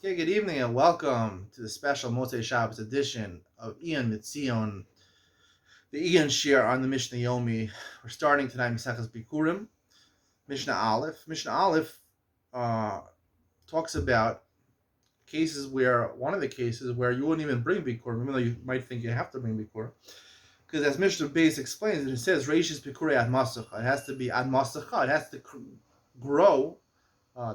Okay, good evening and welcome to the special Motzei Shabbos edition of Iyun Mitzion, the Iyun Shir on the Mishnah Yomi. We're starting tonight Maseches Bikurim, Mishnah Aleph. Mishnah Aleph uh, talks about one of the cases where you wouldn't even bring Bikurim, even though you might think you have to bring Bikurim. Because as Mishnah Beis explains, it says, Reishis Bikuri ad Masacha. It has to be ad Masacha. It has to grow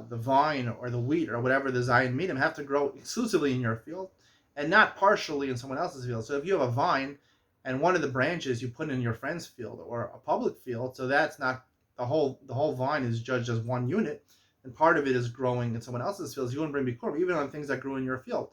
the vine or the wheat or whatever the Zion medium have to grow exclusively in your field and not partially in someone else's field. So if you have a vine and one of the branches you put in your friend's field or a public field, so that's not the whole vine is judged as one unit, and part of it is growing in someone else's field. So you wouldn't bring bikurim even on things that grew in your field.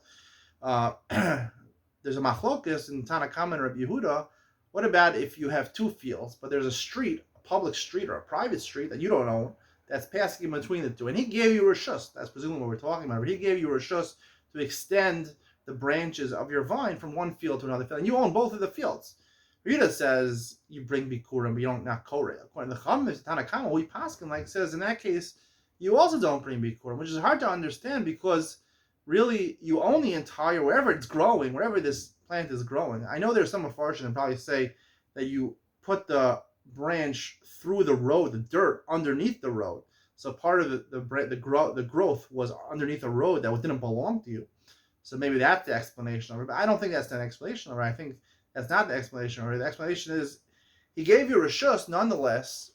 Uh, there's a machlokus in Tanakama and Rabbi Yehuda. What about if you have two fields, but there's a street, a public street or a private street that you don't own, that's passing in between the two, and he gave you reshus. That's presumably what we're talking about. But he gave you reshus to extend the branches of your vine from one field to another field, and you own both of the fields. Rita says you bring bikurim, but you don't not koreh. According to the Chamis, Tanakama, we paskin like says in that case you also don't bring bikurim, which is hard to understand because really you own the entire wherever it's growing, wherever this plant is growing. I know there's some afarshim that probably say that you put the branch through the road, the dirt underneath the road. So part of the growth was underneath a road that didn't belong to you. So maybe that's the explanation of it. But I don't think that's an explanation of it. I think that's not the explanation of it. The explanation is he gave you reshus, nonetheless,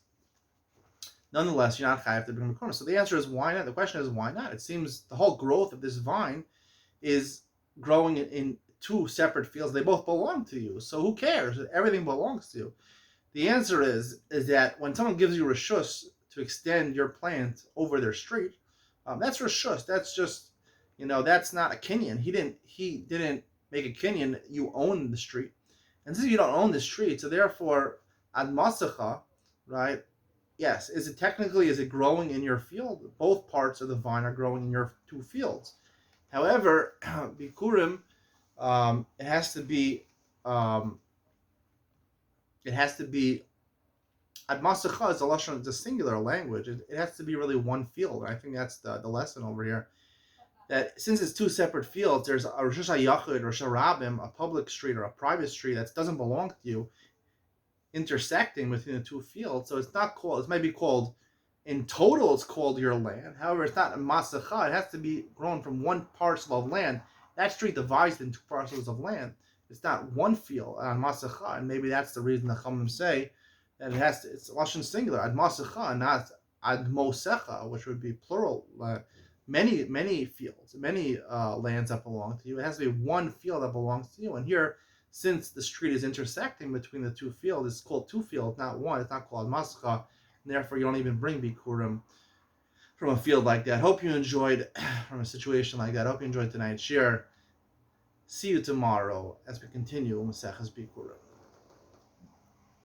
you're not chayav to bring bikurim. So the answer is why not? The question is why not? It seems the whole growth of this vine is growing in two separate fields. They both belong to you. So who cares? Everything belongs to you. The answer is that when someone gives you reshus to extend your plant over their street, that's reshus. That's just, that's not a kinyan. He didn't make a kinyan. You own the street, and since you don't own the street, so therefore ad masacha, right? Yes, is it growing in your field? Both parts of the vine are growing in your two fields. However, bikurim, it has to be. It has to be ad masacha is a lashon, it's a singular language. It has to be really one field. I think that's the lesson over here. That since it's two separate fields, there's a Rosh Hashayachid or Sharabim, a public street or a private street that doesn't belong to you, intersecting between the two fields. So it's not called. It might be called in total. It's called your land. However, it's not a masacha. It has to be grown from one parcel of land. That street divides into two parcels of land. It's not one field on masacha, and maybe that's the reason the Chachamim say that it's lashon singular ad masacha, not ad mosecha, which would be plural. Many fields, many lands that belong to you. It has to be one field that belongs to you. And here, since the street is intersecting between the two fields, it's called two fields, not one. It's not called masacha, and therefore you don't even bring bikurim from a field like that. Hope you enjoyed from a situation like that. Hope you enjoyed tonight's share. See you tomorrow as we continue Maseches Bikurim.